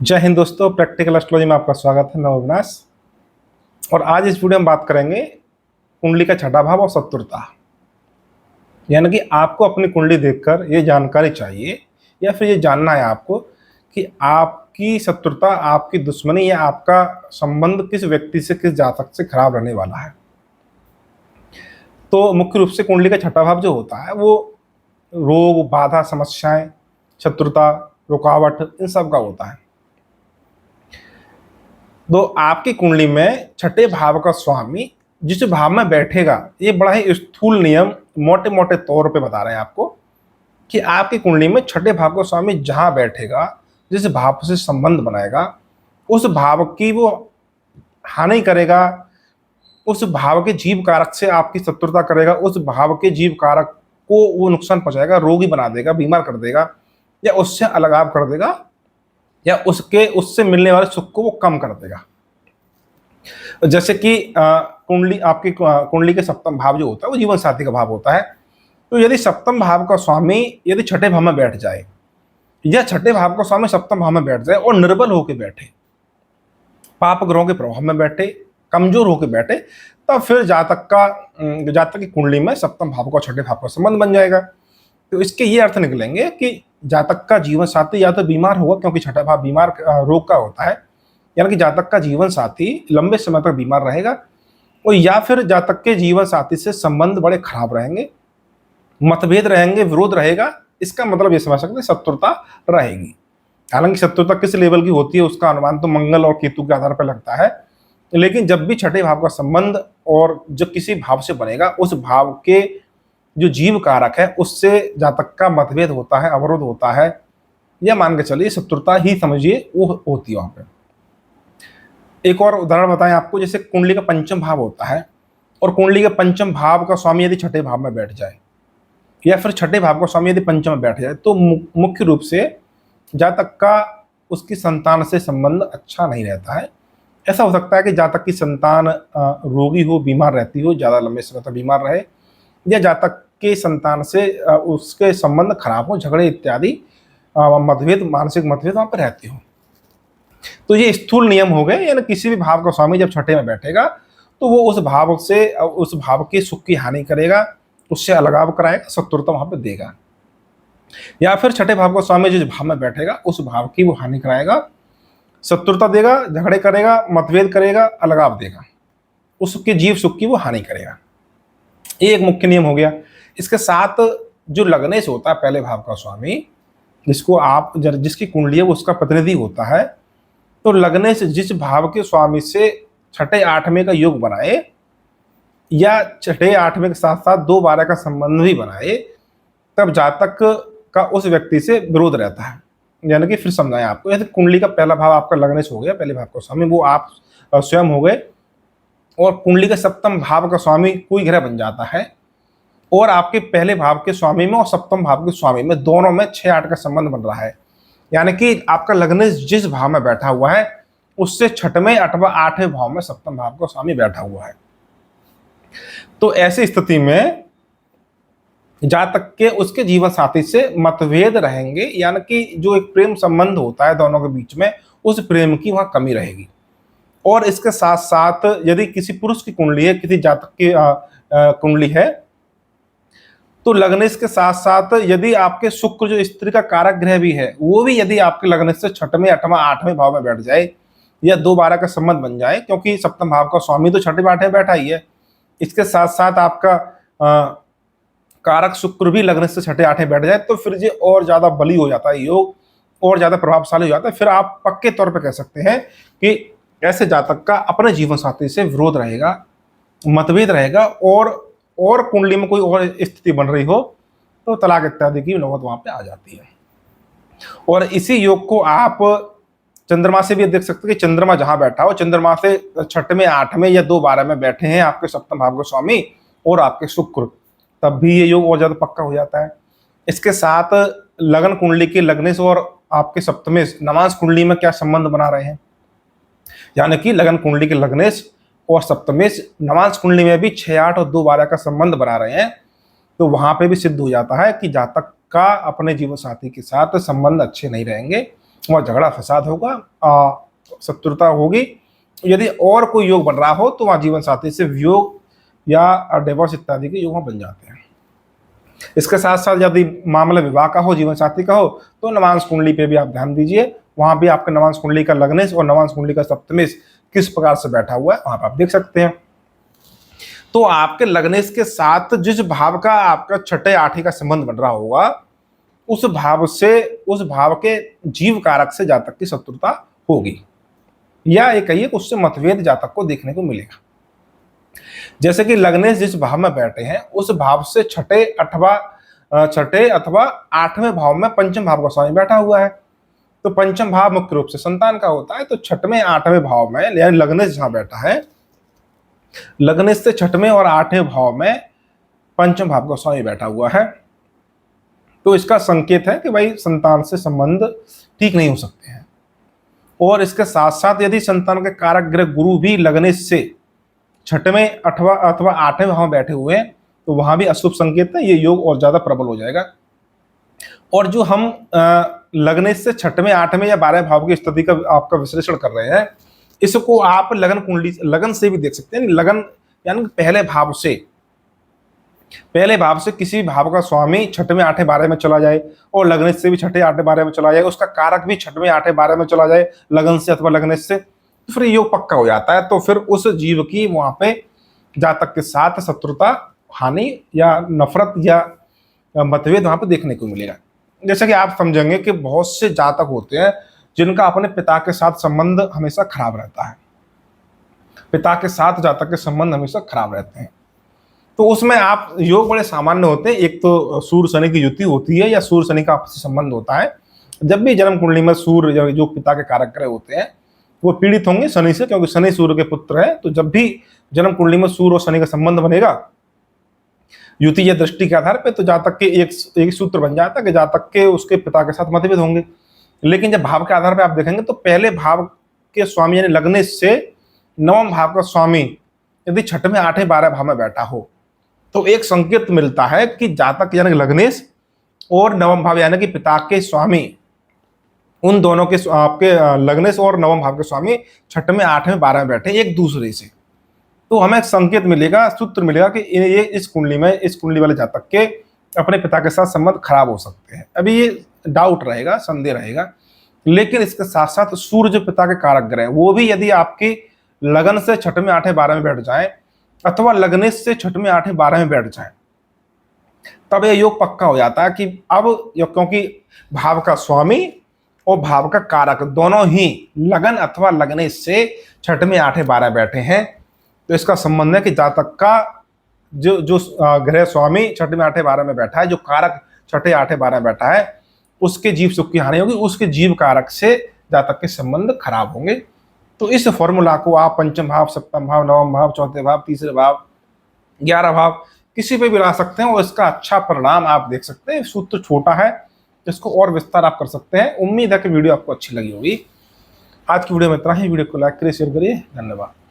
जय हिंद दोस्तों, practical astrology में आपका स्वागत है। मैं अविनाश और आज इस वीडियो में बात करेंगे कुंडली का छठा भाव और शत्रुता। यानी कि आपको अपनी कुंडली देखकर ये जानकारी चाहिए या फिर ये जानना है आपको कि आपकी शत्रुता, आपकी दुश्मनी या आपका संबंध किस व्यक्ति से, किस जातक से खराब रहने वाला है। तो मुख्य रूप से कुंडली का छठा भाव जो होता है वो रोग, बाधा, समस्याएं, शत्रुता, रुकावट, इन सब का होता है। तो आपकी कुंडली में छठे भाव का स्वामी जिस भाव में बैठेगा, ये बड़ा ही स्थूल नियम मोटे मोटे तौर पे बता रहे हैं आपको कि आपकी कुंडली में छठे भाव का स्वामी जहां बैठेगा, जिस भाव से संबंध बनाएगा, उस भाव की वो हानि करेगा, उस भाव के जीव कारक से आपकी शत्रुता करेगा, उस भाव के जीव कारक को वो नुकसान पहुंचाएगा, रोगी बना देगा, बीमार कर देगा, या उससे अलगाव कर देगा, या उससे मिलने वाले सुख को वो कम कर देगा। जैसे कि कुंडली, आपकी कुंडली के सप्तम भाव जो होता है वो जीवन साथी का भाव होता है। तो यदि सप्तम भाव का स्वामी यदि छठे भाव में बैठ जाए, या छठे भाव का स्वामी सप्तम भाव में बैठ जाए और निर्बल होकर बैठे, पाप ग्रहों के प्रभाव में बैठे, कमजोर होकर बैठे, तब फिर जातक की कुंडली में सप्तम भाव का छठे भाव का संबंध बन जाएगा। तो इसके ये अर्थ निकलेंगे कि जातक का जीवन साथी या तो बीमार होगा, क्योंकि छठा भाव बीमार रोग का होता है, यानी कि जातक का जीवन साथी लंबे समय तक बीमार रहेगा, और या फिर जातक के जीवन साथी से संबंध बड़े खराब रहेंगे, मतभेद रहेंगे, विरोध रहेगा। इसका मतलब ये समझ सकते हैं शत्रुता रहेगी। हालांकि शत्रुता किस लेवल की होती है उसका अनुमान तो मंगल और केतु के आधार पर लगता है, लेकिन जब भी छठे भाव का संबंध और जो किसी भाव से बनेगा, उस भाव के जो जीव कारक है उससे जातक का मतभेद होता है, अवरोध होता है, या मान के चलिए शत्रुता ही समझिए वो होती है वहां पे। एक और उदाहरण बताएं आपको, जैसे कुंडली का पंचम भाव होता है और कुंडली के पंचम भाव का स्वामी यदि छठे भाव में बैठ जाए, या फिर छठे भाव का स्वामी यदि पंचम में बैठ जाए, तो मुख्य रूप से जातक का उसकी संतान से संबंध अच्छा नहीं रहता है। ऐसा हो सकता है कि जातक की संतान रोगी हो, बीमार रहती हो, ज्यादा लंबे समय तक बीमार रहे, या जातक के संतान से उसके संबंध खराब हो, झगड़े इत्यादि मतभेद, मानसिक मतभेद वहां पर रहती हो। तो ये स्थूल नियम हो गए। यानी किसी भी भाव का स्वामी जब छठे में बैठेगा तो वो उस भाव के सुख की हानि करेगा, उससे अलगाव कराएगा, शत्रुता वहां पे देगा। या फिर छठे भाव का स्वामी जिस भाव में बैठेगा उस भाव की वो हानि कराएगा, शत्रुता देगा, झगड़े करेगा, मतभेद करेगा, अलगाव देगा, उसके जीव सुख की वो हानि करेगा। ये एक मुख्य नियम हो गया। इसके साथ जो लग्नेश होता है पहले भाव का स्वामी, जिसकी कुंडली है वो उसका प्रतिनिधि होता है, तो लगने से जिस भाव के स्वामी से छठे आठवें का योग बनाए, या छठे आठवें के साथ साथ 2-12 का संबंध भी बनाए, तब जातक का उस व्यक्ति से विरोध रहता है। यानी कि फिर समझाएं आपको, यदि कुंडली का पहला भाव आपका लग्नेश हो गया, पहले भाव का स्वामी वो आप स्वयं हो गए, और कुंडली का सप्तम भाव का स्वामी कोई ग्रह बन जाता है, और आपके पहले भाव के स्वामी में और सप्तम भाव के स्वामी में दोनों में 6-8 का संबंध बन रहा है, यानी कि आपका लग्न जिस भाव में बैठा हुआ है उससे छठवें, अथवा आठवें भाव में सप्तम भाव का स्वामी बैठा हुआ है, तो ऐसी स्थिति में जातक के उसके जीवन साथी से मतभेद रहेंगे, यानी कि जो एक प्रेम संबंध होता है दोनों के बीच में, उस प्रेम की वहां कमी रहेगी। और इसके साथ साथ यदि किसी पुरुष की कुंडली है, किसी जातक की कुंडली है, तो लग्नेश के साथ साथ यदि आपके शुक्र जो स्त्री का कारक ग्रह भी है, वो भी यदि आपके लग्नेश से छठवें, अठवां, आठवें भाव में बैठ जाए, या 2-12 का संबंध बन जाए, क्योंकि सप्तम भाव का स्वामी तो छठे आठवें बैठा ही है, इसके साथ साथ आपका कारक शुक्र भी लग्नेश से छठे आठवें बैठ जाए, तो फिर ये और ज्यादा बली हो जाता है योग, और ज्यादा प्रभावशाली हो जाता है। फिर आप पक्के तौर पर कह सकते हैं कि ऐसे जातक का अपने जीवन साथी से विरोध रहेगा, मतभेद रहेगा, और कुंडली में कोई और स्थिति बन रही हो तो तलाक इत्यादि की नौबत वहां पे आ जाती है। और इसी योग को आप चंद्रमा से भी देख सकते हैं कि चंद्रमा जहां बैठा हो, चंद्रमा से छठवें, आठवें या 2-12 में बैठे हैं आपके सप्तम भाव के स्वामी और आपके शुक्र, तब भी ये योग और ज्यादा पक्का हो जाता है। इसके साथ लगन कुंडली के लग्नेश और आपके सप्तमें नवांश कुंडली में क्या संबंध बना रहे हैं, यानी कि लगन कुंडली के लग्नेश और सप्तमेश नवांश कुंडली में भी 6-8 और 2-12 का संबंध बना रहे हैं, तो वहां पे भी सिद्ध हो जाता है कि जातक का अपने जीवन साथी के साथ संबंध अच्छे नहीं रहेंगे, वहाँ झगड़ा फसाद होगा, शत्रुता होगी। यदि और कोई योग बन रहा हो तो वहाँ जीवन साथी से वियोग या डिवोर्स इत्यादि के योग वहाँ बन जाते हैं। इसके साथ साथ यदि मामला विवाह का हो, जीवन साथी का हो, तो नवांश कुंडली पे भी आप ध्यान दीजिए। वहां भी आपके नवांश कुंडली का लग्नेश और नवांश कुंडली का सप्तमेश किस प्रकार से बैठा हुआ है वहां पर आप देख सकते हैं। तो आपके लग्नेश के साथ जिस भाव का आपका छठे आठे का संबंध बन रहा होगा, उस भाव के जीव कारक से जातक की शत्रुता होगी, या ये कहिए कि उससे मतभेद जातक को देखने को मिलेगा। जैसे कि लग्नेश जिस भाव में बैठे हैं उस भाव से छठे अथवा आठवें भाव में पंचम भाव का स्वामी बैठा हुआ है। तो पंचम भाव मुख्य रूप से संतान का होता है, तो छठवें आठवें भाव में यानी लग्नेश जहां बैठा है, लग्नेश से छठवें और आठवें भाव में पंचम भाव का स्वामी बैठा हुआ है। तो इसका संकेत है कि भाई संतान से संबंध ठीक नहीं हो सकते हैं। और इसके साथ साथ यदि संतान के कारक ग्रह गुरु भी लग्नेश से छठवें अथवा आठवें भाव में बैठे हुए हैं, तो वहां भी अशुभ संकेत है, ये योग और ज्यादा प्रबल हो जाएगा। और जो हम लग्नेश से छठवें आठवें या 12वें भाव की स्थिति का आपका विश्लेषण कर रहे हैं, इसको आप लगन कुंडली लगन से भी देख सकते हैं। लगन यानी पहले भाव से किसी भाव का स्वामी छठवें आठवें 12वें में चला जाए और लग्नेश से भी छठे आठवें 12वें में चला जाए, उसका कारक भी छठवें आठवें 12वें में चला जाए लगन से अथवा लग्नेश से, तो फिर योग पक्का हो जाता है। तो फिर उस जीव की वहां पे जातक के साथ शत्रुता, हानि या नफरत या मतभेद वहां पे देखने को मिलेगा। जैसे कि आप समझेंगे कि बहुत से जातक होते हैं जिनका अपने पिता के साथ संबंध हमेशा खराब रहता है, पिता के साथ जातक के संबंध हमेशा खराब रहते हैं। तो उसमें आप योग बड़े सामान्य होते हैं। एक तो सूर्य शनि की युति होती है या सूर्य शनि का आपसी संबंध होता है। जब भी जन्म कुंडली में सूर्य जो पिता के कारक ग्रह होते हैं वो पीड़ित होंगे शनि से, क्योंकि शनि सूर्य के पुत्र है। तो जब भी जन्म कुंडली में सूर्य और शनि का संबंध बनेगा युति या दृष्टि के आधार पर, तो जातक के एक सूत्र बन जाता है कि जातक के उसके पिता के साथ मतभेद होंगे। लेकिन जब भाव के आधार पर आप देखेंगे तो पहले भाव के स्वामी यानी लग्नेश से नवम भाव का स्वामी यदि छठवें आठवें 12वें भाव में बैठा हो, तो एक संकेत मिलता है कि जातक यानी लग्नेश और नवम भाव यानी कि पिता के स्वामी, उन दोनों के आपके लग्नेश और नवम भाव के स्वामी छठवें आठवें 12वें बैठे एक दूसरे से। तो हमें एक संकेत मिलेगा, सूत्र मिलेगा कि ये इस कुंडली वाले जातक के अपने पिता के साथ संबंध खराब हो सकते हैं। अभी ये डाउट रहेगा, संदेह रहेगा। लेकिन इसके साथ साथ सूर्य जो पिता के कारक ग्रह है वो भी यदि आपकी लगन से छठवें आठवें 12वें में बैठ जाए अथवा लग्नेश से छठवें आठवें 12वें में बैठ जाए, तब यह योग पक्का हो जाता है कि अब क्योंकि भाव का स्वामी और भाव का कारक दोनों ही लगन अथवा लग्नेश से छठवें आठवें 12वें बैठे हैं, तो इसका संबंध है कि जातक का जो ग्रह स्वामी छठवें आठवें 12वें में बैठा है, जो कारक छठे आठवें 12वें में बैठा है, उसके जीव सुख की हानि होगी, उसके जीव कारक से जातक के संबंध खराब होंगे। तो इस फॉर्मूला को आप पंचम भाव, सप्तम भाव, नवम भाव, चौथे भाव, तीसरे भाव, 11 भाव किसी पे भी ला सकते हैं और इसका अच्छा परिणाम आप देख सकते हैं। सूत्र छोटा है, इसको और विस्तार आप कर सकते हैं। उम्मीद है कि वीडियो आपको अच्छी लगी होगी। आज की वीडियो में इतना ही। वीडियो को लाइक करिए, शेयर करिए। धन्यवाद।